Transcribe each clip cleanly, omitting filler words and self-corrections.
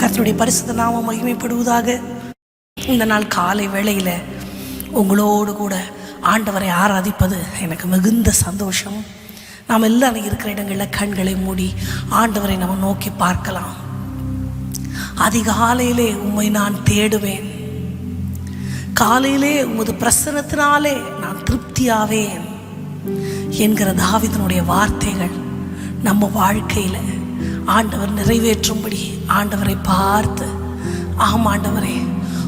கர்த்தருடைய பரிசுத்த நாமம் மகிமைப்படுவதாக. இந்த நாள் காலை வேளையில் உங்களோடு கூட ஆண்டவரை ஆராதிப்பது எனக்கு மிகுந்த சந்தோஷம். நாம் எல்லாரும் இருக்கிற இடங்களில் கண்களை மூடி ஆண்டவரை நம்ம நோக்கி பார்க்கலாம். அதிகாலையிலே உம்மை நான் தேடுவேன், காலையிலே உமது பிரசன்னத்தினாலே நான் திருப்தியாவேன் என்கிற தாவீதினுடைய வார்த்தைகள் நம்ம வாழ்க்கையில் ஆண்டவர் நிறைவேற்றும்படி ஆண்டவரை பார்த்து, ஆம் ஆண்டவரே,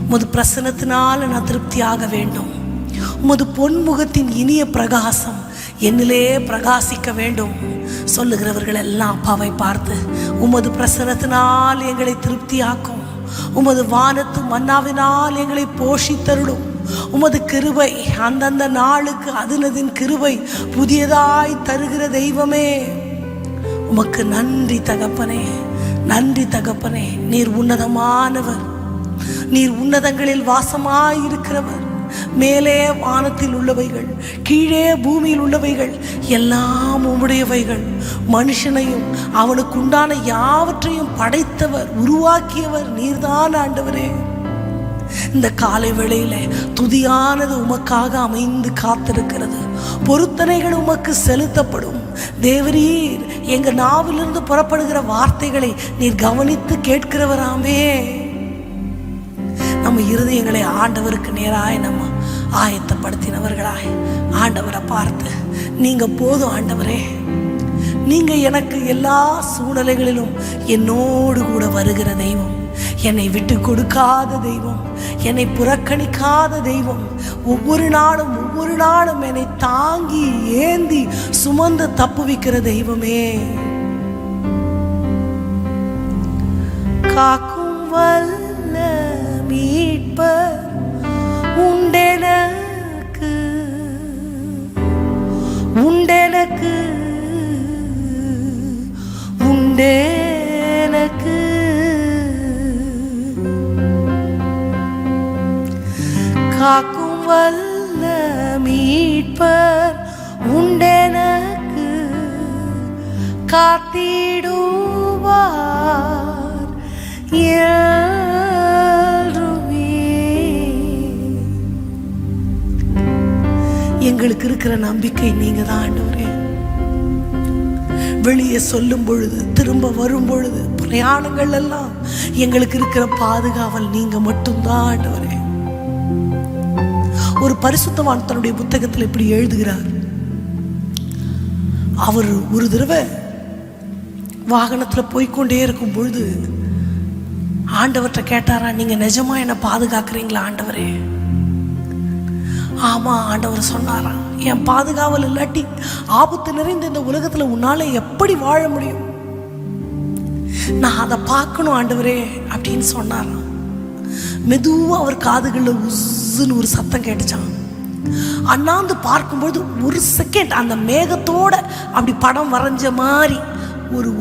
உமது பிரசன்னத்தினால நான் திருப்தியாக வேண்டும், உமது பொன்முகத்தின் இனிய பிரகாசம் என்னிலே பிரகாசிக்க வேண்டும் சொல்லுகிறவர்கள் எல்லாம் அப்பாவை பார்த்து, உமது பிரசன்னத்தினால் எங்களை திருப்தியாக்கும், உமது வானத்து மன்னாவினால் எங்களை போஷித்தருளும், உமது கிருபை அந்தந்த நாளுக்கு அதனதின் கிருபை புதியதாய் தருகிற தெய்வமே, உமக்கு நன்றி தகப்பனே, நன்றி தகப்பனே. நீர் உன்னதமானவர், நீர் உன்னதங்களில் வாசமாயிருக்கிறவர். மேலே வானத்தில் உள்ளவைகள், கீழே பூமியில் உள்ளவைகள் எல்லாம் உம்முடையவைகள். மனுஷனையும் அவனுக்கு உண்டான யாவற்றையும் படைத்தவர், உருவாக்கியவர் நீர்தான் ஆண்டவரே. இந்த காலை வேளையில துதியானது உமக்காக அமைந்து காத்திருக்கிறது. பொருத்தனைகள் உமக்கு செலுத்தப்படும். தேவரீர் எங்க நாவிலிருந்து புறப்படுகிற வார்த்தைகளை நீர் கவனித்து கேட்கிறவராமே. நம்ம இருதயங்களை ஆண்டவருக்கு நேராய் நம்ம ஆயத்தப்படுத்தினவர்களாய் ஆண்டவரை பார்த்து, நீங்க போதும் ஆண்டவரே, நீங்க எனக்கு எல்லா சூழ்நிலைகளிலும் என்னோடு கூட வருகிற தெய்வம், என்னை விட்டு கொடுக்காத தெய்வம், என்னை புறக்கணிக்காத தெய்வம், ஒவ்வொரு நாளும் என்னை தாங்கி ஏந்தி சுமந்து தப்புவிக்கிற தெய்வமே. காக்கும் வல்ல மீட்பர் உண்டெனக்கு, உண்டெனக்கு, உண்டெனக்கு. காக்கும் வல்ல மீட்பர் உண்டெனக்கு, காத்திடுவார் என்றுமே. எங்களுக்கு இருக்கிற நம்பிக்கை நீங்க தான் ஆண்டவரே. வெளியே சொல்லும் பொழுது, திரும்ப வரும் பொழுது, பிரயாணங்கள் எல்லாம் எங்களுக்கு இருக்கிற பாதுகாவல் நீங்க மட்டும்தான் ஆண்டவரே. ஒரு பரிசுத்தவான் தன்னுடைய புத்தகத்தில் இப்படி எழுதுகிறார். அவர் ஒரு தடவை வாகனத்தில் போய்கொண்டே இருக்கும் பொழுது ஆண்டவர்கிட்ட கேட்டாரா, நீங்க நிஜமா என்ன பாதுகாக்கிறீங்களா ஆண்டவரே? ஆமா ஆண்டவர் சொன்னாரா, என் பாதுகாவல் இல்லாட்டி ஆபத்து நிறைந்த இந்த உலகத்துல உன்னால எப்படி வாழ முடியும்? நான் அதை பார்க்கணும் ஆண்டவரே அப்படின்னு சொன்னாராம். மெதுவா அவர் காதுகளில் உஸ்ஸுன்னு ஒரு சத்தம் கேட்டுச்சான். அண்ணாந்து பார்க்கும்போது ஒரு செகண்ட் அந்த மேகத்தோட அப்படி படம் வரைஞ்ச மாதிரி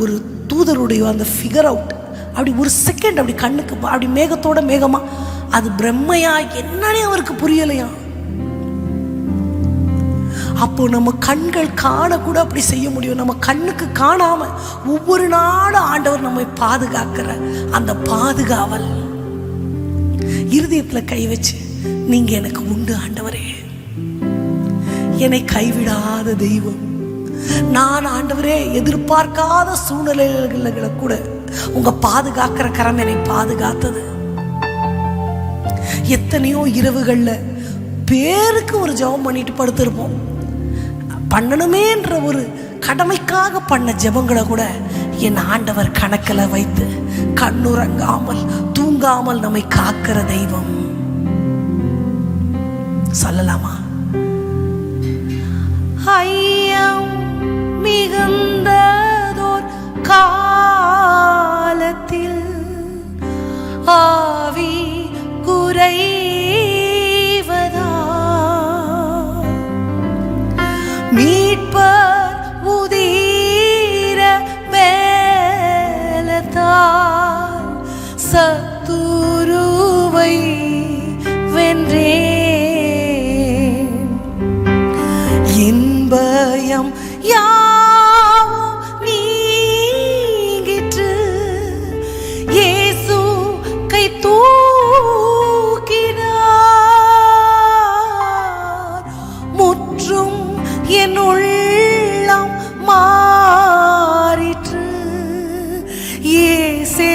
ஒரு தூதருடைய அந்த ஃபிகர் அவுட் அப்படி ஒரு செகண்ட் அப்படி கண்ணுக்கு அப்படி மேகத்தோட மேகமா, அது பிரம்மையா என்னன்னே அவருக்கு புரியலையா. அப்போ நம்ம கண்கள் காண கூட அப்படி செய்ய முடியும். நம்ம கண்ணுக்கு காணாம ஒவ்வொரு நாளும் ஆண்டவர் நம்மை பாதுகாக்கிற அந்த பாதுகாவல் இருதயத்துல கை வச்சு, நீங்க எனக்கு உண்டு ஆண்டவரே, என்னை கைவிடாத தெய்வம். நான் ஆண்டவரே எதிர்பார்க்காத சூழ்நிலைகளை கூட உங்க பாதுகாக்கிற கரம் என்னை பாதுகாத்தது. எத்தனையோ இரவுகள்ல பேருக்கு ஒரு ஜெபம் பண்ணிட்டு படுத்திருப்போம். பண்ணணுமேன்ற ஒரு கடமைக்காக பண்ண ஜெபங்களை கூட என் ஆண்டவர் கணக்கில் வைத்து கண்ணுறங்காமல் தூங்காமல் நம்மை காக்கிற தெய்வம். சொல்லலாமா? ஐயம் மிகுந்ததோர் காலத்தில் ஆவி குறைவதா, மீட்பர் உதீர வேலத்தால் சத்துருவை வென்றேன். இன்பயம் யாவும் நீ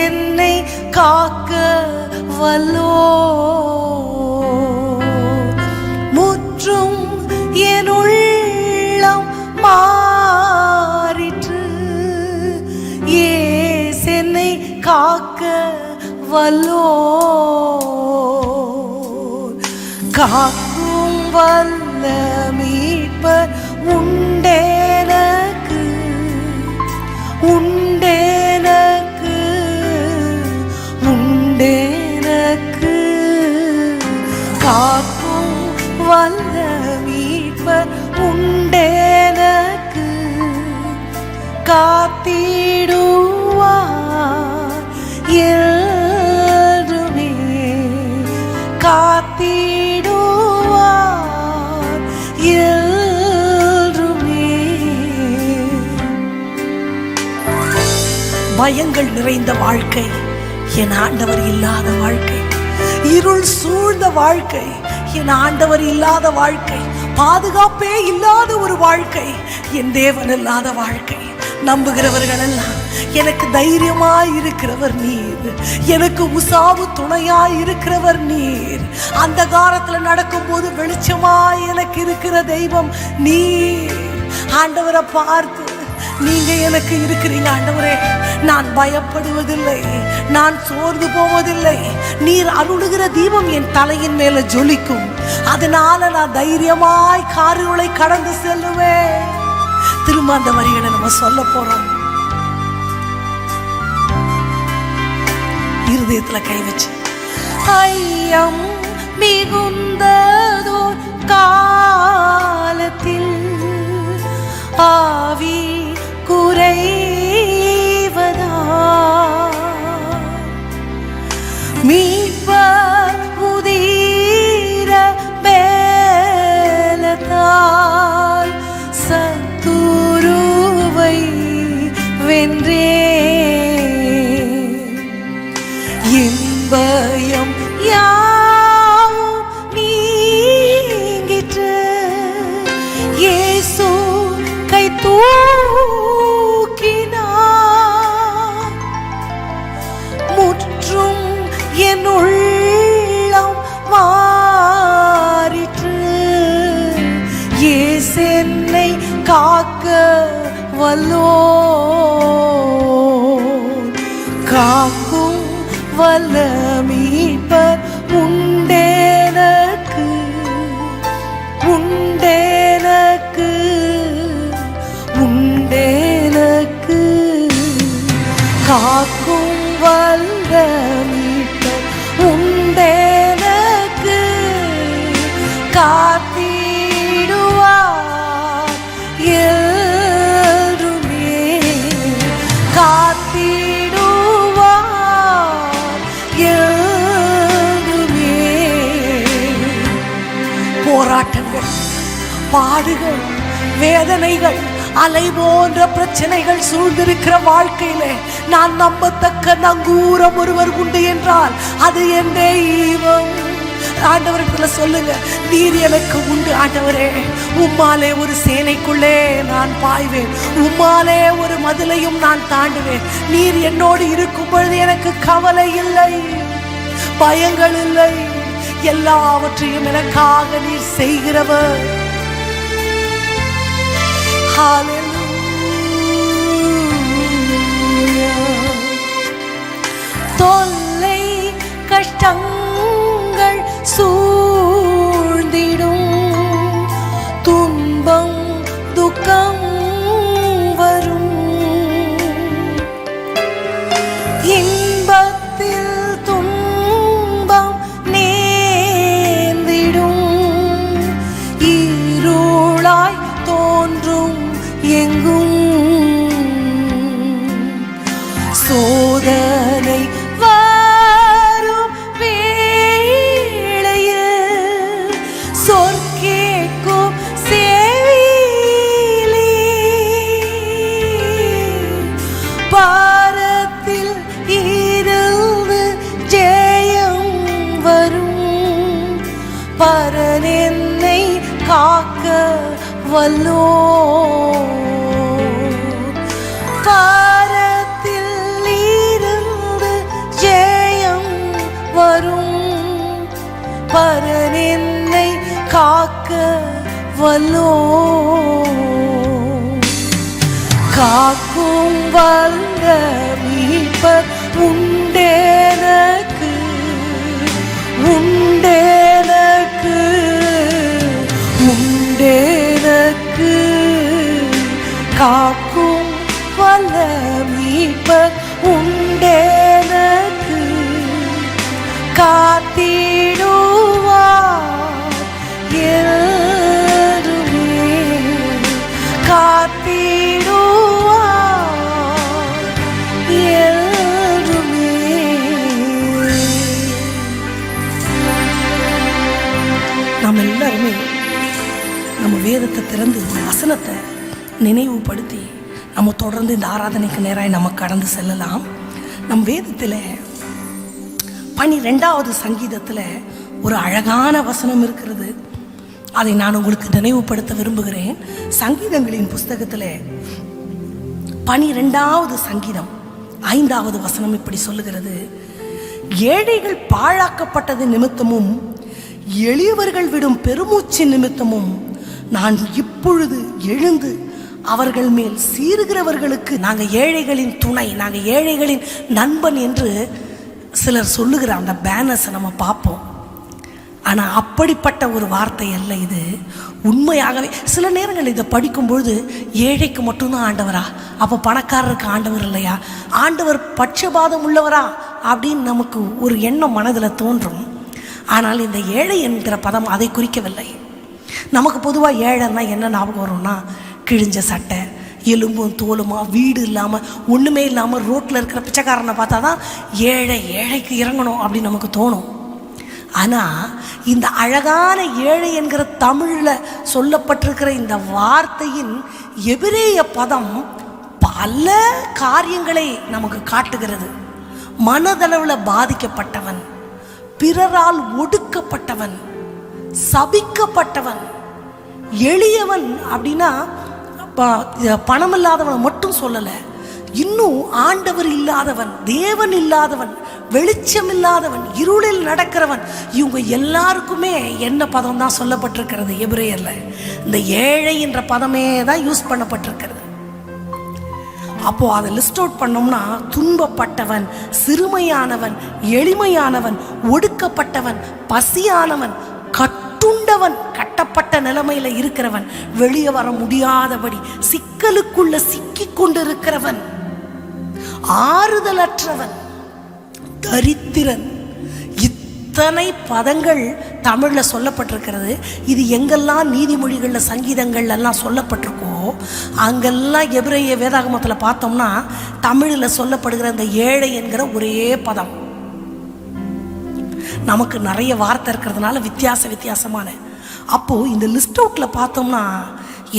என்னை காக்க வல்லோ. முற்றும் என் உள்ளம் மாறிற்று. இயேசு என்னை காக்க வல்லோ. காக்கும் வல்ல மீட்பர் உண்டேனக்கு, உண்டேனக்கு, உண்டேனக்கு. காக்கும் வல்ல மீட்பர் உண்டேனக்கு. காத்திடுவார் என்றுமே, காத்திடுவார் என்றுமே. பயங்கள் நிறைந்த வாழ்க்கை என் ஆண்டவர் இல்லாத வாழ்க்கை. இருள் சூழ்ந்த வாழ்க்கை என் ஆண்டவர் இல்லாத வாழ்க்கை. பாதுகாப்பே இல்லாத ஒரு வாழ்க்கை என் தேவன் இல்லாத வாழ்க்கை. நம்புகிறவர்கள் எல்லாம் எனக்கு தைரியமாய் இருக்கிறவர் நீர், எனக்கு உசாவு துணையாய் இருக்கிறவர் நீர். அந்த காலத்தில் நடக்கும் போது வெளிச்சமாய் எனக்கு இருக்கிற தெய்வம் நீர். ஆண்டவரை பார்த்து நீங்க எனக்கு இருக்கிறீங்க ஆண்டவரே, நான் பயப்படுவதில்லை, நான் சோர்ந்து போவதில்லை. நீர் அருளுகிற தீபம் என் தலையின் மேல ஜொலிக்கும். அதனால நான் தைரியமாய் காரிருளை கடந்து செல்லுவேன். திரும்ப அந்த வரிகளை நம்ம சொல்ல போறோம். இருதயத்துல கை வச்சு ஐயம் மிகுந்ததோர் காலத்தில் ஆவி குறைவதா மீட்பர் உதிர பேலத்தால் சத்துருவை வென்றே. இன்பயம் யாவும் நீங்கிற்று. இயேசு கை தூக்கினார். முற்றும் என் உள்ளம் மாறிற்று. இயேசு என்னை காக்க வல்லோ. காக்கும் வல்ல மீட்பர் உண்டேனக்கு, உண்டேனக்கு, உண்டேனக்கு. காக்கும் வல்ல மீட்பர் உண்டேனக்கு. காத்திடுவார் என்றுமே, காத்திடுவார் என்றுமே. போராட்டங்கள், பாடுகள், வேதனைகள், அலை போன்ற பிரச்சனைகள் சூழ்ந்திருக்கிற வாழ்க்கையிலே நான் நம்பத்தக்க நங்கூரம் ஒருவர் உண்டு என்றால் அது என் தெய்வம். ஆண்டவரிடத்துல சொல்லுங்க, நீர் எனக்கு உண்டு ஆண்டவரே. உம்மாலே ஒரு சேனைக்குள்ளே நான் பாய்வேன், உம்மாலே ஒரு மதிலையும் நான் தாண்டுவேன். நீர் என்னோடு இருக்கும் பொழுது எனக்கு கவலை இல்லை, பயங்கள் இல்லை. எல்லாவற்றையும் எனக்காக நீர் செய்கிறவர். தொல்லை கஷ்டங்கள் சூழ்ந்திடும், துன்பம் துக்கம் வரும். இன்பத்தில் துன்பம் நேர்ந்திடும், இருளாய் தோன்றும் எங்கும். சோதனை வரும் வேளையில் சொற்கேட்கும் சேவிலே. பாரத்தில் இருந்து ஜெயம் வரும். பரன் என்னை காக்க வல்லோ. பாரத்தில் இருந்து மீட்பர் உண்டேனக்கு காத்திடுவார் என்றுமே காத்திடுவார் என்றுமே. நாம் எல்லாருமே நம்ம வேதத்தை திறந்து வசனத்தை நினைவுபடுத்தி நம்ம தொடர்ந்து இந்த ஆராதனைக்கு நேராக நம்ம கடந்து செல்லலாம். நம் வேதத்தில் 12வது சங்கீதத்தில் ஒரு அழகான வசனம் இருக்கிறது. அதை நான் உங்களுக்கு நினைவுபடுத்த விரும்புகிறேன். சங்கீதங்களின் புஸ்தகத்தில் 12வது சங்கீதம் 5வது வசனம் இப்படி சொல்லுகிறது: ஏழைகள் பாழாக்கப்பட்டது நிமித்தமும் எளியவர்கள் விடும் பெருமூச்சு நிமித்தமும் நான் இப்பொழுது எழுந்து அவர்கள் மேல் சீறுகிறவர்களுக்கு. நாங்கள் ஏழைகளின் துணை, நாங்கள் ஏழைகளின் நண்பன் என்று சிலர் சொல்லுகிற அந்த பேனர்ஸை நம்ம பார்ப்போம். ஆனால் அப்படிப்பட்ட ஒரு வார்த்தை அல்ல இது. உண்மையாகவே சில நேரங்கள் இதை படிக்கும்பொழுது ஏழைக்கு மட்டும்தான் ஆண்டவரா, அப்போ பணக்காரருக்கு ஆண்டவர் இல்லையா, ஆண்டவர் பட்சபாதம் உள்ளவரா அப்படின்னு நமக்கு ஒரு எண்ணம் மனதில் தோன்றும். ஆனால் இந்த ஏழை என்கிற பதம் அதை குறிக்கவில்லை. நமக்கு பொதுவாக ஏழைன்னா என்ன ஞாபகம் வரும்னா, கிழிஞ்ச சட்டை, எலும்பும் தோலுமா, வீடு இல்லாமல் ஒன்றுமே இல்லாமல் ரோட்டில் இருக்கிற பிச்சைக்காரனை பார்த்தா தான் ஏழைக்கு இறங்கணும் அப்படின்னு நமக்கு தோணும். ஆனால் இந்த அழகான ஏழை என்கிற தமிழில் சொல்லப்பட்டிருக்கிற இந்த வார்த்தையின் எபிரேய பதம் பல காரியங்களை நமக்கு காட்டுகிறது. மனதளவில் பாதிக்கப்பட்டவன், பிறரால் ஒடுக்கப்பட்டவன், சபிக்கப்பட்டவன், எளியவன் அப்படின்னா பணம் இல்லாதவன் மட்டும் சொல்லலை, இன்னும் ஆண்டவர் இல்லாதவன், தேவன் இல்லாதவன், வெளிச்சம் இல்லாதவன், இருளில் நடக்கிறவன், இவங்க எல்லாருக்குமே என்ன பதம் தான் சொல்லப்பட்டிருக்கிறது எபிரேயர்ல? இந்த ஏழை என்ற பதமே தான் யூஸ் பண்ணப்பட்டிருக்கிறது. அப்போ அதை லிஸ்ட் அவுட் பண்ணோம்னா, துன்பப்பட்டவன், சிறுமையானவன், எளிமையானவன், ஒடுக்கப்பட்டவன், பசியானவன், கட்டுண்டவன், கட்டப்பட்ட நிலைமையில இருக்கிறவன், வெளியே வர முடியாதபடி சிக்கலுக்குள்ள சிக்கி கொண்டிருக்கிறவன், ஆறுதலற்றவன், தரித்திரன். இத்தனை பதங்கள் தமிழ்ல சொல்லப்பட்டிருக்கிறது. இது எங்கெல்லாம் நீதிமொழிகள்ல சங்கீதங்கள்ல எல்லாம் சொல்லப்பட்டிருக்கோ அங்கெல்லாம் எபிரேய வேதாகமத்தில் பார்த்தோம்னா தமிழில் சொல்லப்படுகிற இந்த ஏழை என்கிற ஒரே பதம். நமக்கு நிறைய வார்த்தை இருக்கிறதுனால வித்தியாசமான. அப்போ இந்த லிஸ்ட் அவுட்ல பார்த்தோம்னா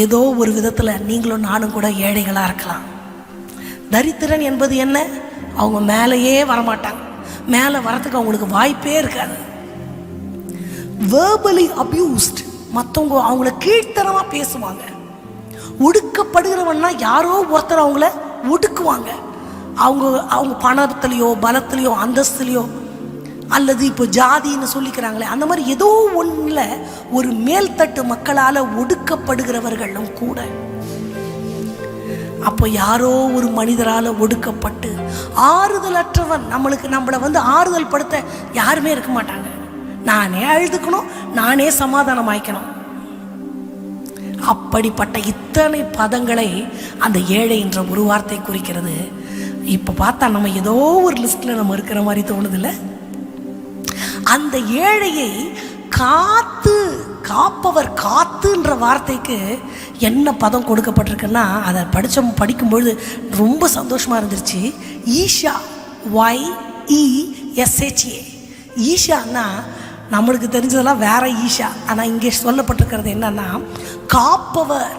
ஏதோ ஒரு விதத்தில் நீங்களும் நானும் கூட ஏழைகளாக இருக்கலாம். தரித்திரன் என்பது என்ன? அவங்க மேலேயே வரமாட்டாங்க, மேலே வரத்துக்கு அவங்களுக்கு வாய்ப்பே இருக்காது. வேர்பலி அபியூஸ்ட், மற்றவங்க அவங்கள கீழ்த்தரமாக பேசுவாங்க. ஒடுக்கப்படுகிறவன்னா யாரோ ஒருத்தர் அவங்கள ஒடுக்குவாங்க. அவங்க பணத்திலையோ பலத்திலையோ அந்தஸ்துலையோ அல்லது இப்போ ஜாதின்னு சொல்லிக்கிறாங்களே அந்த மாதிரி ஏதோ ஒன்றில் ஒரு மேல்தட்டு மக்களால் ஒடுக்கப்படுகிறவர்களும் கூட. அப்போ யாரோ ஒரு மனிதரால் ஒடுக்கப்பட்டு ஆறுதலற்றவன், நம்மளை ஆறுதல் படுத்த யாருமே இருக்க மாட்டாங்க. நானே அழுதுக்கணும், நானே சமாதானம் ஆயிக்கணும். அப்படிப்பட்ட இத்தனை பதங்களை அந்த ஏழை என்ற ஒரு வார்த்தை குறிக்கிறது. இப்போ பார்த்தா நம்ம ஏதோ ஒரு லிஸ்ட்ல நம்ம இருக்கிற மாதிரி தோணுதில்ல? அந்த ஏழையை காப்பவர், காத்துன்ற வார்த்தைக்கு என்ன பதம் கொடுக்கப்பட்டிருக்குன்னா, அதை படிக்கும்பொழுது ரொம்ப சந்தோஷமாக இருந்துருச்சு. ஈஷா, YESHA. ஈஷான்னா நம்மளுக்கு தெரிஞ்சதெல்லாம் வேற ஈஷா. ஆனால் இங்கே சொல்லப்பட்டிருக்கிறது என்னன்னா, காப்பவர்,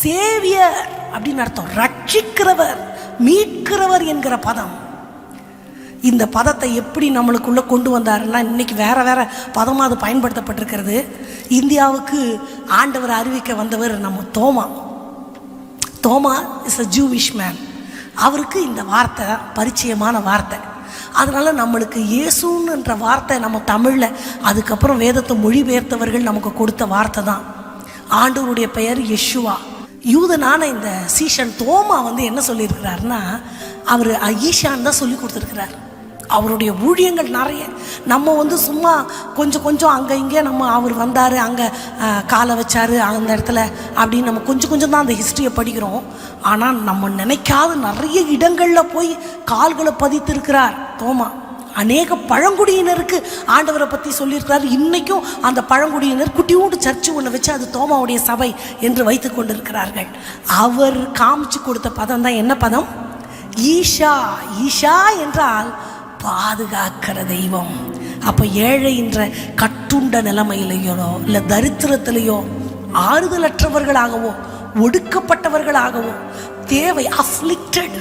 சேவியர் அப்படின்னு அர்த்தம். ரட்சிக்கிறவர், மீட்கிறவர் என்கிற பதம். இந்த பதத்தை எப்படி நம்மளுக்குள்ளே கொண்டு வந்தாருன்னா, இன்னைக்கு வேற பதமாக அது பயன்படுத்தப்பட்டிருக்கிறது. இந்தியாவுக்கு ஆண்டவர் அறிவிக்க வந்தவர் நம்ம தோமா இஸ் அ ஜூவிஷ் மேன். அவருக்கு இந்த வார்த்தை பரிச்சயமான வார்த்தை. அதனால நம்மளுக்கு இயேசுன்ற வார்த்தை நம்ம தமிழில் அதுக்கப்புறம் வேதத்தை மொழிபெயர்த்தவர்கள் நமக்கு கொடுத்த வார்த்தை தான். ஆண்டவருடைய பெயர் யெஷுவா. யூதனான இந்த சீஷன் தோமா என்ன சொல்லியிருக்கிறாருன்னா, அவர் ஈஷான் தான் சொல்லி கொடுத்துருக்கிறார். அவருடைய ஊழியங்கள் நிறைய. நம்ம சும்மா கொஞ்சம் கொஞ்சம் அங்கே இங்கே நம்ம அவர் வந்தார், அங்கே காலை வச்சார் அந்த இடத்துல அப்படின்னு நம்ம கொஞ்சம் கொஞ்சம் தான் அந்த ஹிஸ்ட்ரியை படிக்கிறோம். ஆனால் நம்ம நினைக்காத நிறைய இடங்களில் போய் கால்களை பதித்திருக்கிறார் தோமா. அநேக பழங்குடியினருக்கு ஆண்டவரை பற்றி சொல்லியிருக்கிறார். இன்றைக்கும் அந்த பழங்குடியினர் குட்டியோடு சர்ச்சு ஒன்று வச்சு அது தோமாவுடைய சபை என்று வைத்து கொண்டிருக்கிறார்கள். அவர் காமிச்சு கொடுத்த பதம் தான் என்ன பதம்? ஈஷா. ஈஷா என்றால் பாதுகாக்கிற தெய்வம். அப்போ ஏழை என்ற கட்டுண்ட நிலைமையிலையோ இல்லை தரித்திரத்திலேயோ ஆறுதலற்றவர்களாகவோ ஒடுக்கப்பட்டவர்களாகவோ தேவை அஃப்ளிக்டட்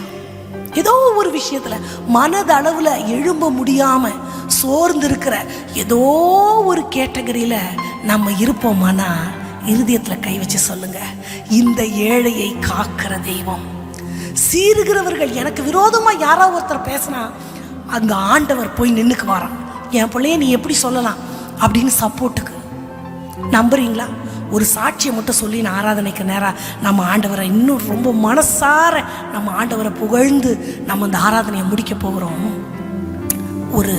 ஏதோ ஒரு விஷயத்துல மனதளவுல எழும்ப முடியாம சோர்ந்து இருக்கிற ஏதோ ஒரு கேட்டகரியில நம்ம இருப்போமானா இருதயத்துல கை வச்சு சொல்லுங்க, இந்த ஏழையை காக்கிற தெய்வம். சீருகிறவர்கள் எனக்கு விரோதமா யாராவது ஒருத்தர் பேசினா அந்த ஆண்டவர் போய் நின்னுக்கு வரான். என் பிள்ளைய நீ எப்படி சொல்லலாம் அப்படின்னு சப்போர்ட்டுக்கு. நம்புறீங்களா? ஒரு சாட்சியை மட்டும் சொல்லி நான் ஆராதனைக்கு நேராக நம்ம ஆண்டவரை இன்னும் ரொம்ப மனசார நம்ம ஆண்டவரை புகழ்ந்து நம்ம அந்த ஆராதனையை முடிக்க போகிறோம். ஒரு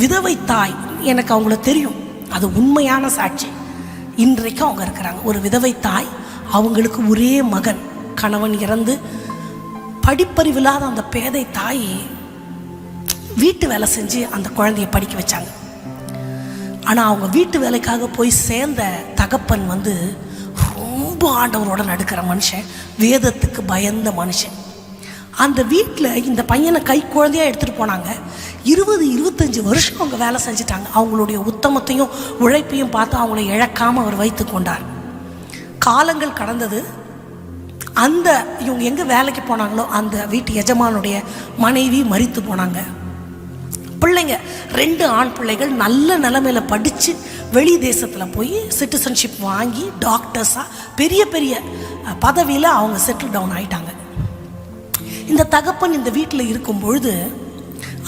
விதவை தாய், எனக்கு அவங்கள தெரியும், அது உண்மையான சாட்சி. இன்றைக்கும் அவங்க இருக்கிறாங்க. ஒரு விதவை தாய், அவங்களுக்கு ஒரே மகன், கணவன் இறந்து படிப்பறிவில்லாத அந்த பேதை தாய் வீட்டு வேலை செஞ்சு அந்த குழந்தைய படிக்க வச்சாங்க. ஆனால் அவங்க வீட்டு வேலைக்காக போய் சேர்ந்த தகப்பன் ரொம்ப ஆண்டவரோட நடுக்கிற மனுஷன், வேதத்துக்கு பயந்த மனுஷன். அந்த வீட்டில் இந்த பையனை கை குழந்தையாக எடுத்துகிட்டு போனாங்க. 20-25 வருஷம் அவங்க வேலை செஞ்சிட்டாங்க. அவங்களுடைய உத்தமத்தையும் உழைப்பையும் பார்த்து அவங்கள இழக்காமல் அவர் வைத்து கொண்டார். காலங்கள் கடந்தது. அந்த இவங்க எங்கே வேலைக்கு போனாங்களோ அந்த வீட்டு எஜமானுடைய மனைவி மரித்து போனாங்க. பிள்ளைங்க 2 ஆண் பிள்ளைகள் நல்ல நிலைமையில படித்து வெளி தேசத்தில் போய் சிட்டிசன்ஷிப் வாங்கி டாக்டர்ஸாக பெரிய பெரிய பதவியில் அவங்க செட்டில் டவுன் ஆகிட்டாங்க. இந்த தகப்பன் இந்த வீட்டில் இருக்கும் பொழுது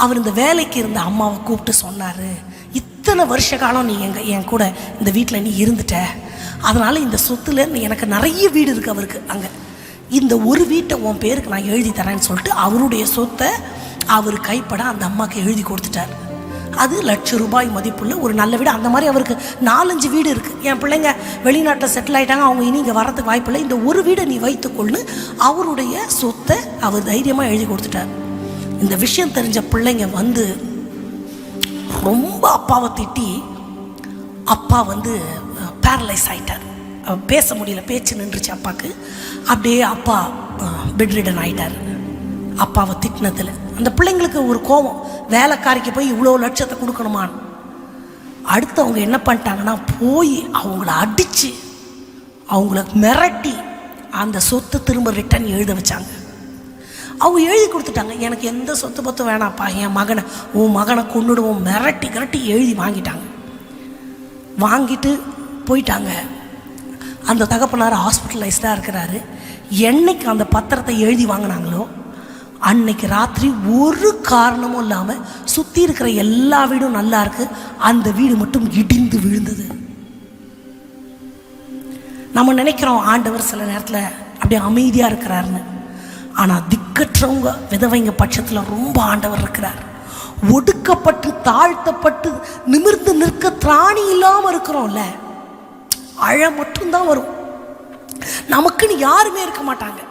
அவர் இந்த வேலைக்கு இருந்த அம்மாவை கூப்பிட்டு சொன்னார், இத்தனை வருஷ காலம் நீ என் கூட இந்த வீட்டில் நீ இருந்துட்ட, அதனால் இந்த சொத்துல எனக்கு நிறைய வீடு இருக்குது அவருக்கு அங்கே, இந்த ஒரு வீட்டை உன் பேருக்கு நான் எழுதி தரேன்னு சொல்லிட்டு அவருடைய சொத்தை அவர் கைப்பட அந்த அம்மாவுக்கு எழுதி கொடுத்துட்டார். அது ₹1,00,000 மதிப்புள்ள ஒரு நல்ல வீடு. அந்த மாதிரி அவருக்கு 4-5 வீடு இருக்குது. என் பிள்ளைங்க வெளிநாட்டில் செட்டில் ஆகிட்டாங்க, அவங்க இனி இங்கே வர்றதுக்கு வாய்ப்பில்லை, இந்த ஒரு வீடை நீ வைத்துக்கொள்ளு அவருடைய சொத்தை அவர் தைரியமாக எழுதி கொடுத்துட்டார். இந்த விஷயம் தெரிஞ்ச பிள்ளைங்க ரொம்ப அப்பாவை திட்டி, அப்பா பேரலைஸ் ஆகிட்டார், பேச முடியல, பேச்சு நின்றுச்சு அப்பாவுக்கு. அப்படியே அப்பா பெட் ரிடன் ஆகிட்டார் அப்பாவை திட்டினதில். அந்த பிள்ளைங்களுக்கு ஒரு கோபம், வேலைக்காரிக்கு போய் இவ்வளோ லட்சத்தை கொடுக்கணுமான்னு. அடுத்து அவங்க என்ன பண்ணிட்டாங்கன்னா போய் அவங்கள அடித்து அவங்கள மிரட்டி அந்த சொத்து திரும்ப ரிட்டன் எழுத வச்சாங்க. அவங்க எழுதி கொடுத்துட்டாங்க, எனக்கு எந்த சொத்து பத்தும் வேணாப்பா, என் மகனை உன் மகனை கொண்டுடுவோம், மிரட்டி எழுதி வாங்கிட்டாங்க. வாங்கிட்டு போயிட்டாங்க. அந்த தகப்பனார் ஹாஸ்பிட்டலைஸ்டாக இருக்கிறாரு. என்னைக்கு அந்த பத்திரத்தை எழுதி வாங்கினாங்களோ அன்னைக்கு ராத்திரி ஒரு காரணமும் இல்லாமல் சுற்றி இருக்கிற எல்லா வீடும் நல்லா இருக்கு, அந்த வீடு மட்டும் இடிந்து விழுந்தது. நம்ம நினைக்கிறோம் ஆண்டவர் சில நேரத்தில் அப்படியே அமைதியாக இருக்கிறாருன்னு. ஆனால் திக்கற்றவங்க விதவைங்க பட்சத்தில் ரொம்ப ஆண்டவர் இருக்கிறார். ஒடுக்கப்பட்டு தாழ்த்தப்பட்டு நிமிர்ந்து நிற்க திராணி இல்லாமல் இருக்கிறோம்ல, அழ மட்டும்தான் வரும். நமக்குன்னு யாருமே இருக்க மாட்டாங்க,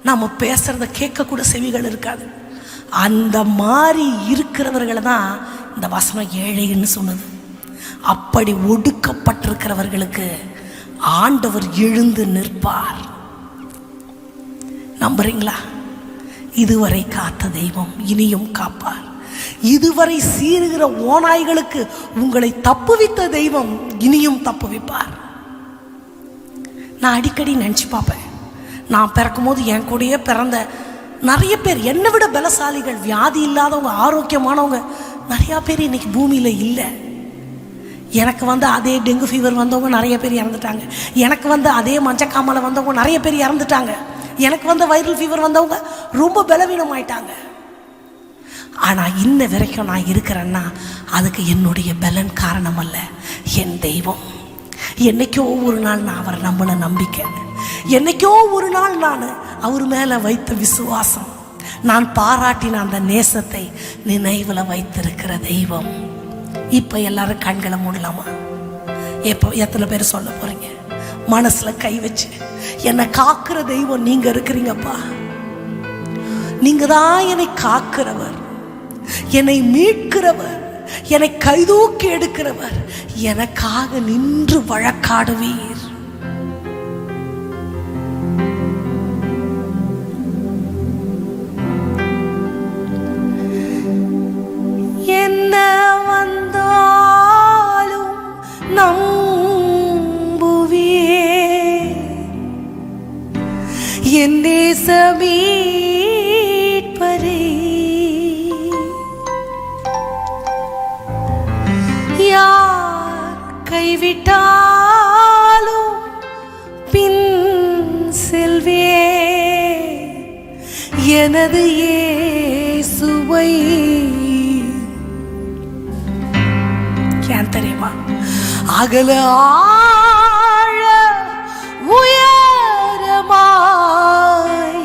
நம்ம பேசுறத கேட்கக்கூட செவிகள் இருக்காது. அந்த மாதிரி இருக்கிறவர்களை தான் இந்த வசனம் ஏழைன்னு சொன்னது. அப்படி ஒடுக்கப்பட்டிருக்கிறவர்களுக்கு ஆண்டவர் எழுந்து நிற்பார். நம்புறீங்களா? இதுவரை காத்த தெய்வம் இனியும் காப்பார். இதுவரை சீறுகிற ஓநாய்களுக்கு உங்களை தப்புவித்த தெய்வம் இனியும் தப்புவிப்பார். நான் அடிக்கடி நினச்சி பார்ப்பேன், நான் பிறக்கும் போது என் கூடயே பிறந்த நிறைய பேர், என்னை விட பலசாலிகள், வியாதி இல்லாதவங்க, ஆரோக்கியமானவங்க நிறையா பேர் இன்னைக்கு பூமியில் இல்லை. எனக்கு அதே டெங்கு ஃபீவர் வந்தவங்க நிறைய பேர் இறந்துட்டாங்க. எனக்கு அதே மஞ்சக்காமலை வந்தவங்க நிறைய பேர் இறந்துட்டாங்க. எனக்கு வைரல் ஃபீவர் வந்தவங்க ரொம்ப பலவீனம் ஆயிட்டாங்க. ஆனால் இன்ன வரைக்கும் நான் இருக்கிறேன்னா அதுக்கு என்னுடைய பலன் காரணம் அல்ல, என் தெய்வம். என்னைக்கோ ஒரு நாள் நான் அவரை நம்பின நம்பிக்கை, என்னைக்கோ ஒரு நாள் நான் அவர் மேலே வைத்த விசுவாசம், நான் பாராட்டின அந்த நேசத்தை நினைவுல வைத்திருக்கிற தெய்வம். இப்ப எல்லாரும் கண்களை மூடலாமா? எப்போ எத்தனை பேர் சொல்ல போறீங்க? மனசுல கை வச்சு, என்னை காக்கிற தெய்வம் நீங்க இருக்கிறீங்கப்பா. நீங்க தான் என்னை காக்கிறவர், என்னை மீட்கிறவர், என்னை கைதூக்கி எடுக்கிறவர். எனக்காக நின்று வழக்காடுவீர். என்ன வந்தாலும் நம்புவே, என் நேசமீட்பரே. யார் கைவிட்டாலும் பின் செல்வே, எனது இயேசுவை. ஏன் தெரியுமா? அகல ஆழ உயரமாய்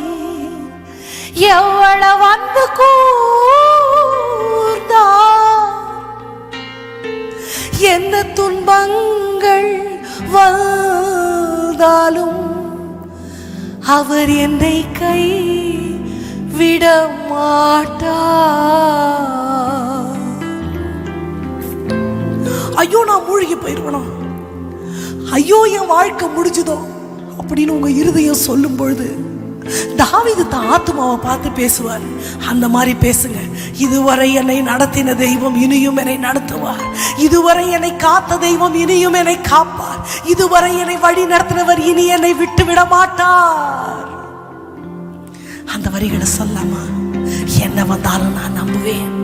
எவ்வளவு வந்து கூர்ந்தா, என்ன துன்பங்கள் வந்தாலும் அவர் என்னை கை விட மாட்டார். ஐயோ நான் மூழ்கி போயிருக்கணும், ஐயோ என் வாழ்க்கை முடிஞ்சுதோ அப்படின்னு உங்க இருதயம் சொல்லும் பொழுது தாவீது தான் ஆத்துமாவை பார்த்து பேசுவார். அந்த மாதிரி பேசுங்க. இதுவரை என்னை நடத்தின தெய்வம் இனியும் என்னை நடத்துவார். இதுவரை என்னை காத்த தெய்வம் இனியும் என்னை காப்பார். இதுவரை என்னை வழி நடத்தினவர் இனி என்னை விட்டு விட மாட்டார். அந்த வரிகளை சொல்லாமா? என்ன வந்தாலும் நான் நம்புவேன்,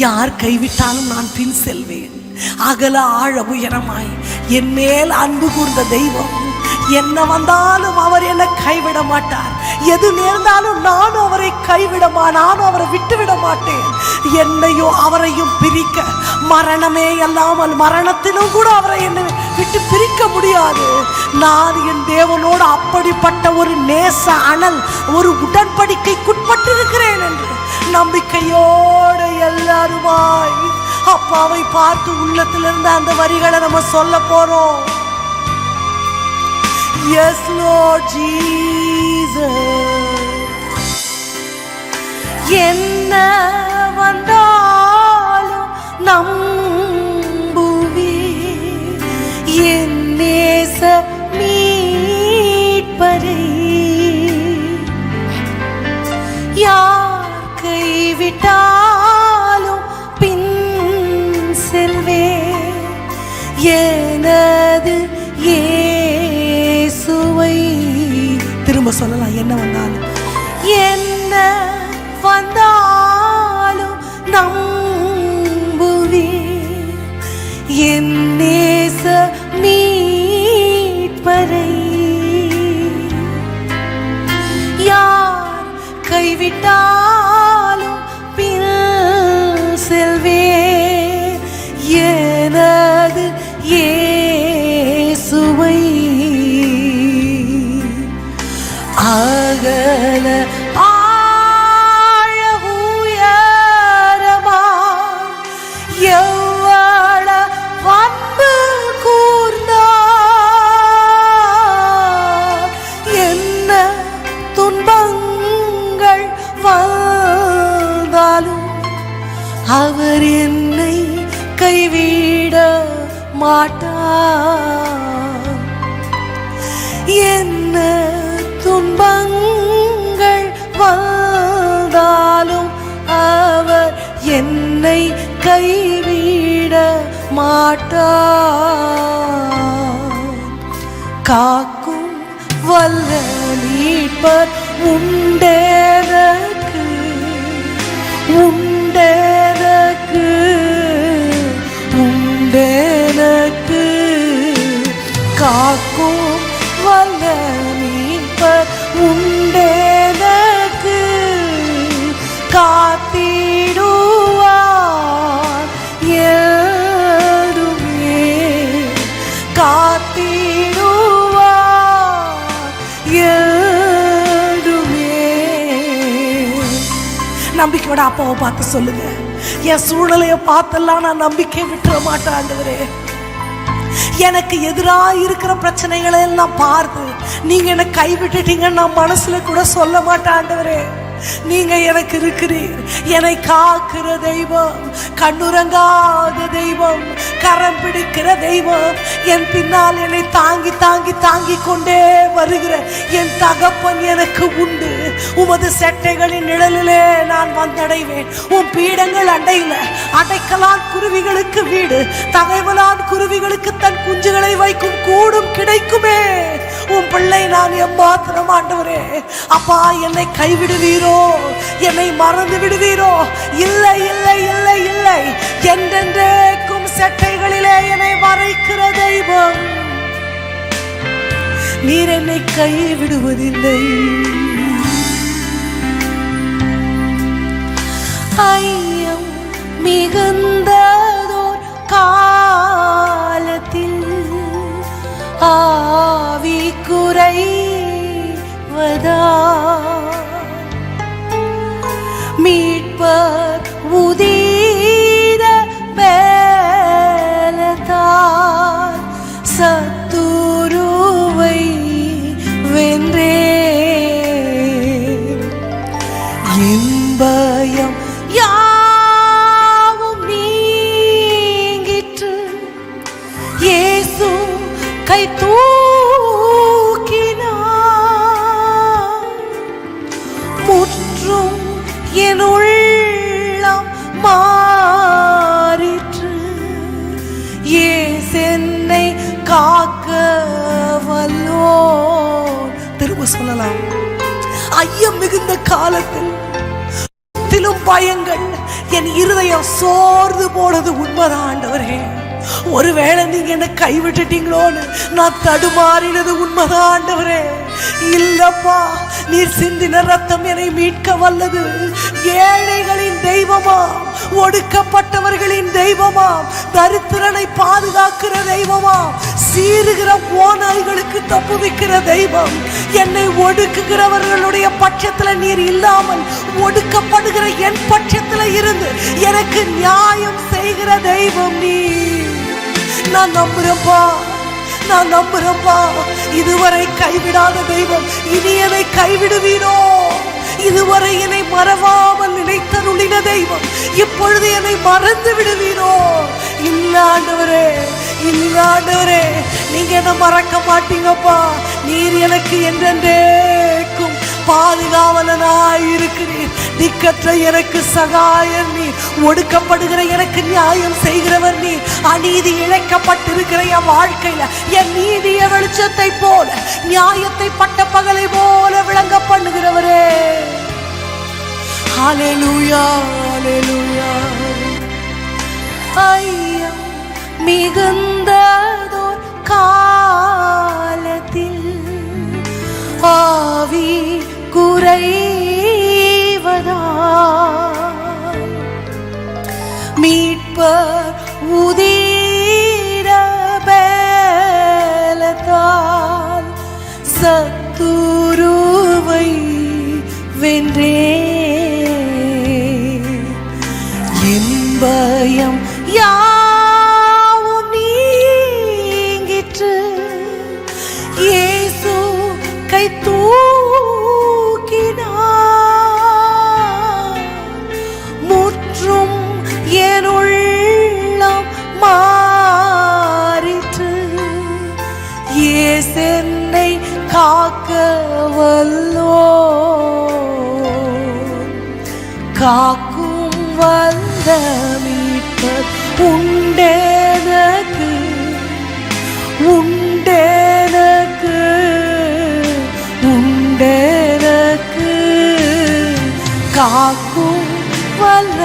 யார் கைவிட்டாலும் நான் பின் செல்வேன். அகல ஆழ உயரமாய் என் மேல் அன்பு கூர்ந்த தெய்வம், என்ன வந்தாலும் அவர் என்னை கைவிட மாட்டார். எது நேர்ந்தாலும் நானும் அவரை நானும் அவரை விட்டு விட மாட்டேன். என்னையும் அவரையும் பிரிக்க மரணமே அல்லாமல் மரணத்திலும் கூட அவரை என்னை விட்டு பிரிக்க முடியாது. நான் என் தேவனோடு அப்படிப்பட்ட ஒரு நேச அனல், ஒரு உடன்படிக்கைக்குட்பட்டிருக்கிறேன் என்று நம்பிக்கையோடு எல்லாருமாய் அப்பாவை பார்த்து உள்ளத்திலிருந்து அந்த வரிகளை நம்ம சொல்ல போறோம். Yes Lord Jesus. என்ன வந்தாலும் நம்புவே, என் நேச மீட்பரே. யார் கைவிட்டாலும் பின் செல்வே, எனது இயேசுவை. திரும்ப சொல்லலாம். என்ன வந்தாலும், என்ன வந்தாலும் நம்புவே, என் நேச மீட்பரை. யார் கைவிட்டாலும் பின் செல்வே, எனது இயேசுவை. அகல ஆழ உயரமா எவ்வள அன்பு கூர்ந்தார். என்ன துன்பங்கள் வந்தாலும் அவர் என்னை கைவிட மாட்டார். என்ன துன்பங்கள் வந்தாலும் அவர் என்னை கைவிட மாட்டார். காக்கும் வல்ல மீட்பர் உண்டேனக்கு, உண்டேனக்கு, உண்டேனக்கு. காக்கும் வல்ல மீட்பர் உண்டேனக்கு, காத்திடுவார் எழுமே, காத்திடுவார் எழுமே. நம்பிக்கையோட அப்பாவை பார்த்து சொல்லுங்க. என் சூழ்நிலையை பார்த்தெல்லாம் நான் நம்பிக்கை விட்டுற மாட்டேன் ஆண்டவரே. எனக்கு எதிராக இருக்கிற பிரச்சனைகளை எல்லாம் பார்த்து நீங்க என்னை கைவிட்டுட்டீங்கன்னு நான் மனசுல கூட சொல்ல மாட்டேன் ஆண்டவரே. நீங்க எனக்கு இருக்கிறீர். என்னை காக்கிற தெய்வம், கண்ணுறங்காத தெய்வம், கரம் பிடிக்கிற தெய்வம், என் பின்னால் என்னை தாங்கி தாங்கி தாங்கி கொண்டே வருகிற என் தகப்பன் எனக்கு உண்டு. உமது செட்டைகளின் நிழலிலே நான் வந்தடைவேன். உன் பீடங்கள் அண்டையில அடைக்கலான் குருவிகளுக்கு வீடு, தகைவலான் குருவிகளுக்கு தன் குஞ்சுகளை வைக்கும் கூடும் கிடைக்குமே. உன் பிள்ளை நான் எம்மாத்திரம் ஆண்டவரே. அப்பா, என்னை கைவிடுவீரோ, என்னை மறந்து விடுவீரோ? இல்லை இல்லை இல்லை இல்லை. என்றென்றைக்கும் செட்டைகளிலே என்னை மறைக்கிற தெய்வம் நீர் என்னை கைவிடுவதில்லை. ஐயம் மிகுந்ததோர் காலத்தில் ஆவி குறைவதா, மீட்பர் உதீர பேலத்தால் சத்துருவை வென்றே. இன்பயம் யாவும் நீங்கிற்று, இயேசு கை தூக்கினார். முற்றும் என் உள்ளம் மாறிற்று, என்னை காக்க வல்லோர். திரும்ப சொல்லலாம். ஐயம் மிகுந்த காலத்தில் பயங்கள் என் இருதயம் சோர்ந்து போனது உண்மைதான் ஆண்டவரே. ஒருவேளை நீங்க என்ன கைவிட்டுட்டீங்களோன்னு நான் தடுமாறினது உண்மைதான் ஆண்டவரே. இல்லப்பா, நீர் சிந்தின ரத்தம் என்னை மீட்க வல்லது. ஏழைகளின் தெய்வமாம், ஒடுக்கப்பட்டவர்களின் தெய்வமாம், தரித்திரனை பாதுகாக்கிற தெய்வமாம், சீறுகிற ஓநாய்களுக்கு தப்புவிக்கிற தெய்வம். என்னை ஒடுக்குகிறவர்களுடைய பட்சத்துல நீர் இல்லாமல் ஒடுக்கப்படுகிற என் பட்சத்துல இருந்து எனக்கு நியாயம் செய்கிற தெய்வம் நீ. நான் நம்புறேன்ப்பா, நான் நம்புறேன்ப்பா. இதுவரை கைவிடாத தெய்வம் இனி என்னை கைவிடுவீரோ? இதுவரை என்னை மறவாமல் நினைத்தருளின தெய்வம் இப்பொழுது என்னை மறந்து விடுவீரோ? இல்ல ஆண்டவரே, இல்ல ஆண்டவரே, நீங்க என்ன மறக்க மாட்டீங்கப்பா. நீர் எனக்கு என்றென்றைக்கும் பாதுகாவலனாய் இருக்கிறீர். திக்கற்ற எனக்கு சகாயம் நீ, ஒடுக்கப்படுகிற எனக்கு நியாயம் செய்கிறவர் நீ. அநீதி இழைக்கப்பட்டிருக்கிற என் வாழ்க்கையில என் நீதிய வெளிச்சத்தை போல, நியாயத்தை பட்ட பகலை போல விளங்க பண்ணுகிறவரே. ஹல்லேலூயா, ஹல்லேலூயா. ஐயம் மிகுந்ததோர் காலத்தில் ஆவி குறைவதால், மீட்பர் உதீர பேலத்தால் சத்துருவை வென்றே. இன்பயம் யாவும் நீங்கிற்று, இயேசு கை தூக்கினார். முற்றும் என் உள்ளம் மாறிற்று, இயேசு என்னை காக்க வல்லோர். காக்கும் வல்ல மீட்பர் உண்டெனக்கு, உண்டெனக்கு, உண்டெனக்கு. காக்கும் வல்ல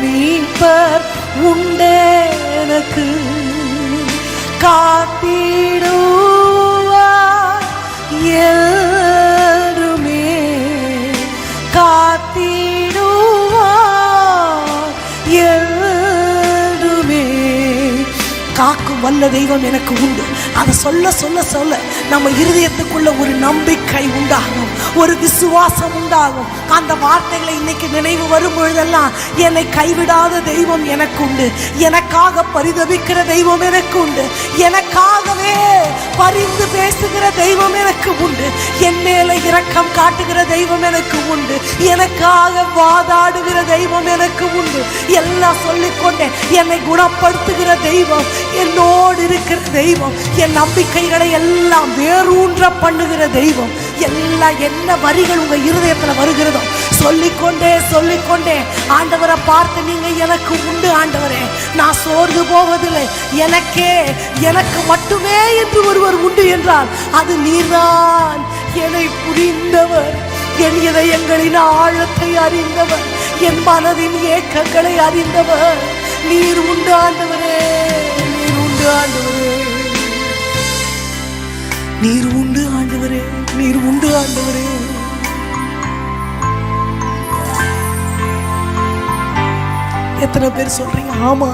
மீட்பர் உண்டெனக்கு, காத்திடுவார் என்றுமே, காத்திடுவார் என்றுமே, காக்கும் வல்ல தெய்வம் எனக்கு உண்டு. அதை சொல்ல சொல்ல சொல்ல நம்ம இருதயத்துக்குள்ள ஒரு நம்பிக்கை உண்டாகும், ஒரு விசுவாசம் உண்டாகும். அந்த வார்த்தைகளை இன்னைக்கு நினைவு வரும் பொழுதெல்லாம் என்னை கைவிடாத தெய்வம் எனக்கு உண்டு, எனக்காக பரிதபிக்கிற தெய்வம் எனக்கு உண்டு, எனக்காகவே பரிந்து பேசுகிற தெய்வம் எனக்கு உண்டு, என் மேல இரக்கம் காட்டுகிற தெய்வம் எனக்கு உண்டு, எனக்காக வாதாடுகிற தெய்வம் எனக்கு உண்டு. எல்லாம் சொல்லிக்கொண்டேன். என்னை குணப்படுத்துகிற தெய்வம், என்னோடு இருக்கிற தெய்வம், என் நம்பிக்கைகளை எல்லாம் வேரூன்ற பண்ணுகிற தெய்வம். எல்லாம் என்ன வரிகள் உங்க இருதயத்துல வருகிறதோ சொல்லிக்கொண்டே சொல்லிக்கொண்டே ஆண்டவரை பார்த்து நீங்க எனக்கு உண்டு ஆண்டவரே, நான் சோர்ந்து போவதில்லை, எனக்கு மட்டுமே என்று ஒருவர் உண்டு என்றால் அது நீர்தான். என்னை புரிந்தவர், என் இதயங்களின் ஆழத்தை அறிந்தவர், என் மனதின் ஏக்கங்களை அறிந்தவர். நீர் உண்டு ஆண்டவரே, நீர் உண்டு ஆண்டவரே, நீர் உண்டு ஆண்டவரே, நீர் உண்டு ஆண்டவரே. எத்தனை பேர் சொல்றீங்க ஆமா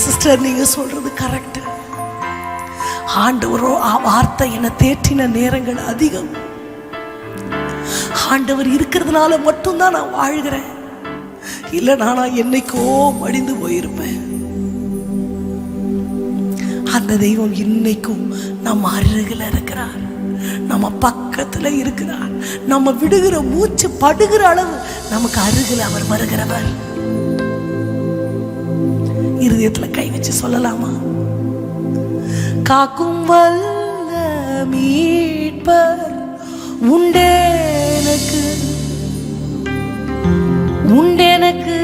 சிஸ்டர் நீங்க சொல்றது கரெக்ட். ஆண்டவரோ வார்த்தை என்னை தேற்றின நேரங்கள் அதிகம். ஆண்டவர் இருக்கிறதுனால மட்டும்தான் நான் வாழ்கிறேன், இல்லை நான் என்னைக்கோ மடிந்து போயிருப்பேன். அந்த தெய்வம் இன்னைக்கும் நம்ம அருகில் இருக்கிறார், நம்ம பக்கத்துல இருக்கிறார். நம்ம விடுகிற மூச்சு படுகிற அளவு நமக்கு அருகில் அவர் வருகிறவர். இருதயத்துல கை வச்சு சொல்லலாமா? காக்கும் வல்ல மீட்பர் உண்டேனக்கு, உண்டேனக்கு,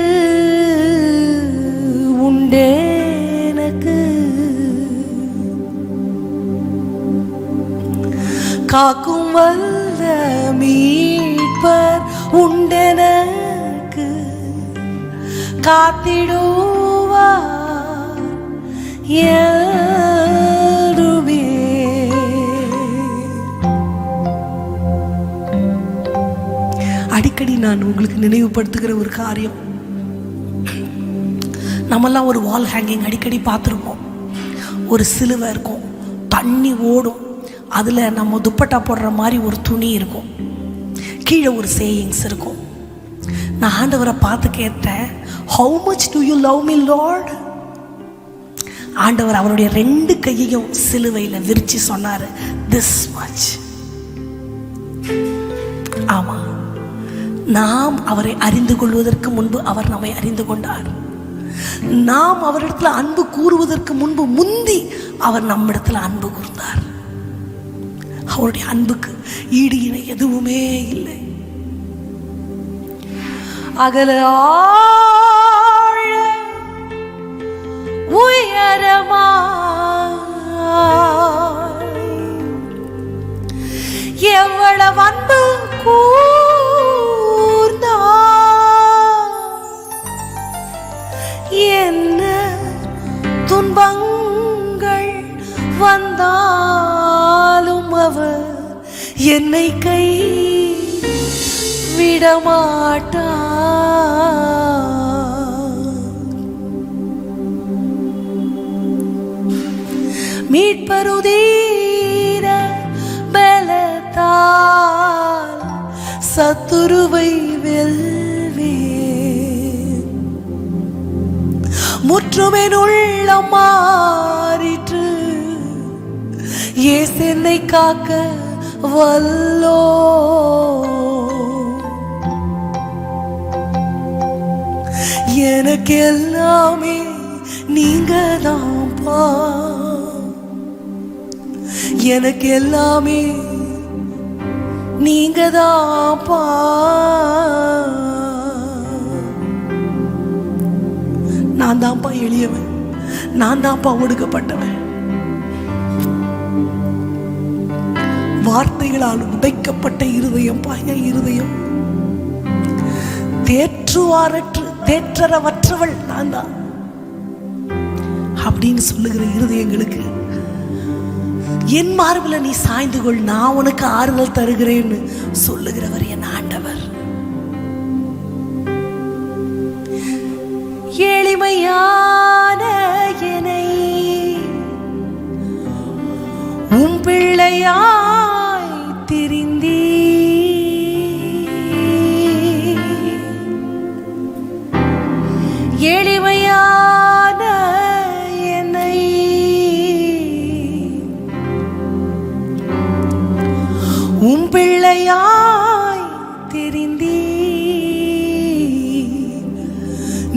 உண்டேனக்கு. காக்கும் வல்ல மீட்பர் உண்டெனக்கு, காத்திடுவார் யாருமே. அடிக்கடி நான் உங்களுக்கு நினைவுபடுத்துகிற ஒரு காரியம், நம்மெல்லாம் ஒரு வால் ஹேங்கிங் அடிக்கடி பார்த்துருப்போம். ஒரு சிலுவை இருக்கும், தண்ணி ஓடும், அதில் நம்ம துப்பட்டா போடுற மாதிரி ஒரு துணி இருக்கும், கீழே ஒரு சேயிங்ஸ் இருக்கும். நான் ஆண்டவரை பார்த்து கேட்டேன், how much to you love me Lord? ஆண்டவர் அவருடைய 2 கையையும் சிலுவையில் விரிச்சு சொன்னார், திஸ் மச். ஆமா, நாம் அவரை அறிந்து கொள்வதற்கு முன்பு அவர் நம்மை அறிந்து கொண்டார். நாம் அவரிடத்துல அன்பு கூறுவதற்கு முன்பு முந்தி அவர் நம்மிடத்துல அன்பு கூர்ந்தார். அவருடைய அன்புக்கு ஈடு இணை எதுவுமே இல்லை. அகல ஆழ உயரமாய் எவ்வளவு அன்பு கூர்ந்தார், என்ன துன்பங்கள் வந்தாலும் அவர் என்னை கை விடமாட்டார். மீட்பருதீர பலத்தால் சத்துருவை வெல்வே, முற்றுமென் உள்ளம் மாறிற்று, இயேசு என்னை காக்க வல்லோ. எனக்கு எல்லாமே நீங்க தான்ப்பா, எனக்கு எல்லாமே நீங்க தான்ப்பா. நான் தான்ப்பா எளியவன், நான் தான்ப்பா ஒடுக்கப்பட்டவன். வார்த்தைகளால் உடைக்கப்பட்ட இருதயம் பாய இருதயம், தேற்றரவற்றவள் நான் தான் அப்படின்னு சொல்லுகிற இருதயங்களுக்கு என் மார்பில் நீ சாய்ந்து கொள், நான் உனக்கு ஆறுதல் தருகிறேன்னு சொல்லுகிறவர் என் ஆண்டவர். எளிமையான என்னை பிள்ளையாய் திரிந்தீ எளிமையான என்னை உம் பிள்ளையாய் திரிந்தீ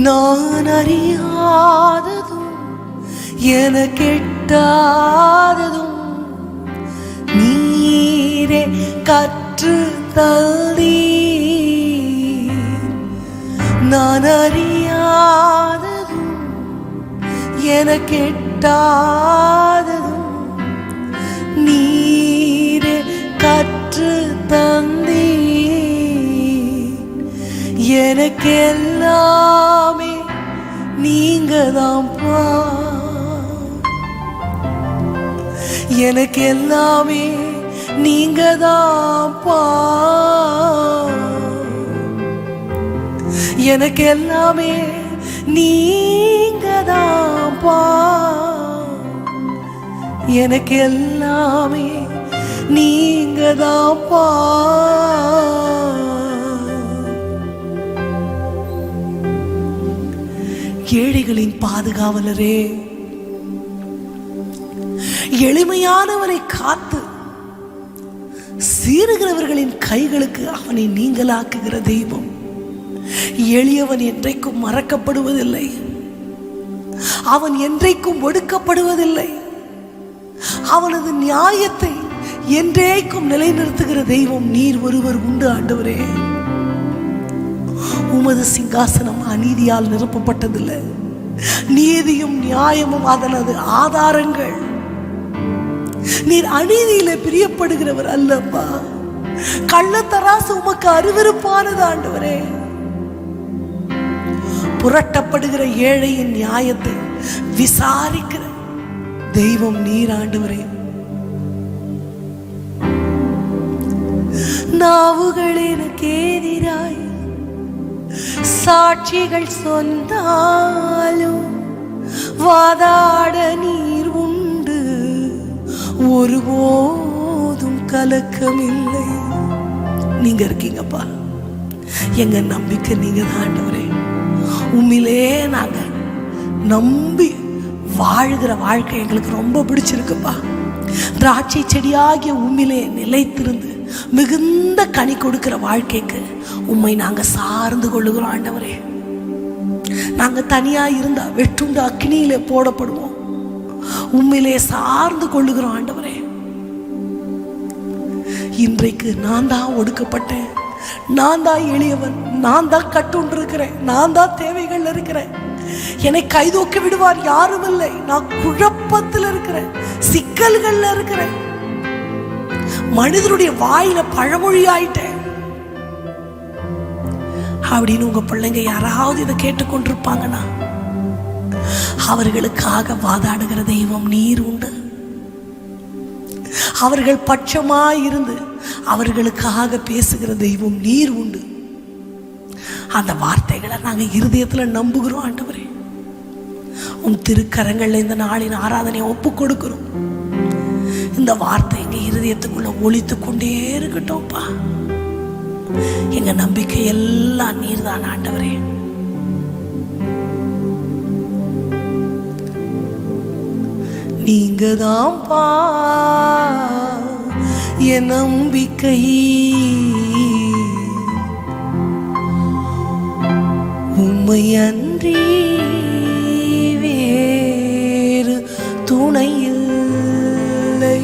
நான் அறியாததும் என கெட்டாததும் நீரே கற்று தந்தீ நான் அறியாததும் என கெட்டாததும் நீரே கற்று தந்தீ எனக்கு எல்லாமே நீங்கதான்ப்பா எனக்கு எல்லாமே நீங்கதான்ப்பா எனக்கு எல்லாமே நீங்கதான்ப்பா எனக்கு எல்லாமே நீங்கதான்ப்பா ஏழைகளின் பாதுகாவலரே எளிமையானவரை காத்து சீறுகிறவர்களின் கைகளுக்கு அவனை நீங்களாக்குகிற தெய்வம். எளியவன் என்றைக்கும் மறக்கப்படுவதில்லை, அவன் என்றைக்கும் ஒடுக்கப்படுவதில்லை. அவனது நியாயத்தை என்றைக்கும் நிலைநிறுத்துகிற தெய்வம் நீர் ஒருவர் உண்டு ஆண்டவரே. உமது சிங்காசனம் அநீதியால் நிரப்பப்பட்டதில்லை, நீதியும் நியாயமும் அதனது ஆதாரங்கள். நீர் அநீதியில பிரியப்படுகிறவர் அல்லப்பா. கள்ளத்தராசு உமக்கு அருவருப்பானது ஆண்டவரே. புரட்டப்படுகிற ஏழையின் நியாயத்தை விசாரிக்கிற தெய்வம் நீர் ஆண்டவரே. நாவுகள் எனக்கு எதிராய் சாட்சிகள் சொன்னாலும் வாதாட நீர் உண்டு, ஒருபோதும் கலக்கமில்லை. நீங்க இருக்கீங்கப்பா, எங்க நம்பிக்கை நீங்க தான் ஆண்டவரே. உண்மையிலே நாங்க நம்பி வாழ்கிற வாழ்க்கை எங்களுக்கு ரொம்ப பிடிச்சிருக்குப்பா. திராட்சை செடியாகிய உண்மையிலே நிலைத்திருந்து மிகுந்த கனி கொடுக்கிற வாழ்க்கைக்கு உம்மை நாங்க சார்ந்து கொள்ளுகிறோம் ஆண்டவரே. நாங்க தனியா இருந்தா வெட்டுண்டு அக்னியிலே போடப்படுவோம். உண்மையிலே சார்ந்து கொள்ளுகிறோம் ஆண்டவரே. இன்றைக்கு நான் தான் ஒடுக்கப்பட்டேன், நான் தான் எளியவன், நான் தான் கட்டுண்டு இருக்கிறேன், நான் தான் தேவைகள் இருக்கிறேன். என்னை கைதூக்கி விடுவார் யாரும் இல்லை. நான் குழப்பத்தில் இருக்கிறேன், சிக்கல்கள்ல இருக்கிறேன், மனிதனுடைய வாயில பழமொழி ஆயிட்டேன் அப்படின்னு உங்க பிள்ளைங்க யாராவது இதை கேட்டுக்கொண்டிருப்பாங்கன்னா அவர்களுக்காக வாதாடுகிற தெய்வம் நீர் உண்டு. அவர்கள் பட்சமாய் இருந்து அவர்களுக்காக பேசுகிற தெய்வம் நீர் உண்டு. அந்த வார்த்தைகளை நாங்க இருதயத்துல நம்புகிறோம் ஆண்டவரே. உன் திருக்கரங்கள்ல இந்த நாளின் ஆராதனையை ஒப்பு கொடுக்கிறோம். இந்த வார்த்தை எங்க இருதயத்துக்குள்ள ஒலித்து கொண்டே இருக்கட்டும்ப்பா. எங்க நம்பிக்கை எல்லாம் நீர்தான் ஆண்டவரே. நீங்க தான்ப்பா என் நம்பிக்கை, உம்மை அன்றி வேறு துணையில்லை.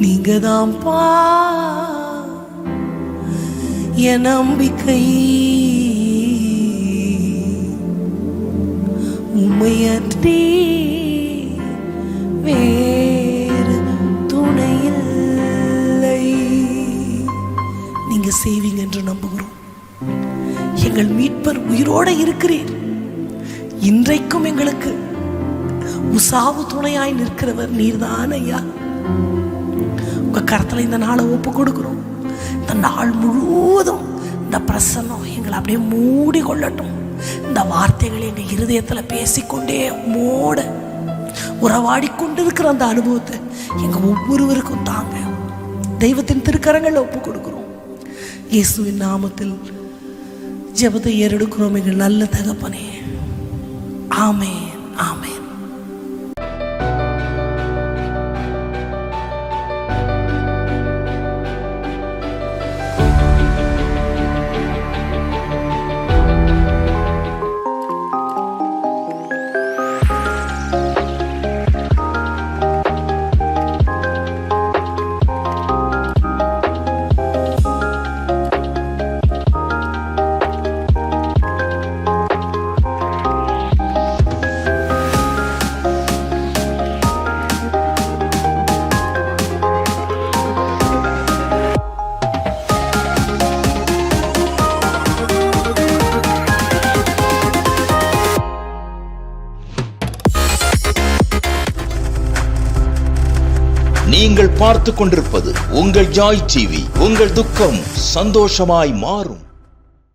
நீங்க தான்ப்பா என் நம்பிக்கை, உம்மை அன்றி வேறு துணையில்லை. நீங்க செய்வீங்க என்று நம்புகிறோம். எங்கள் மீட்பர் உயிரோடு இருக்கிறீர். இன்றைக்கும் எங்களுக்கு உசாவு துணையாய் நிற்கிறவர் நீர்தான் ஐயா. உங்க கரத்துல இந்த நாளை ஒப்பு கொடுக்கிறோம். இந்த நாள் முழுவதும் இந்த பிரசன்னம் எங்களை அப்படியே மூடி கொள்ளட்டும். இந்த வார்த்தைகளை எங்க இருதயத்துல பேசிக்கொண்டே மூட உறவாடி கொண்டிருக்கிற அந்த அனுபவத்தை எங்க ஒவ்வொருவருக்கும் தாங்க. தெய்வத்தின் திருக்கரங்களை ஒப்பு கொடுக்கிறோம். இயேசுவின் நாமத்தில் ஜெபத்தை ஏறெடுக்கிறோம் எங்கள் நல்ல தகப்பனே. ஆமென், ஆமென். நீங்கள் பார்த்துக் கொண்டிருப்பது உங்கள் ஜாய் டிவி. உங்கள் துக்கம் சந்தோஷமாய் மாறும்.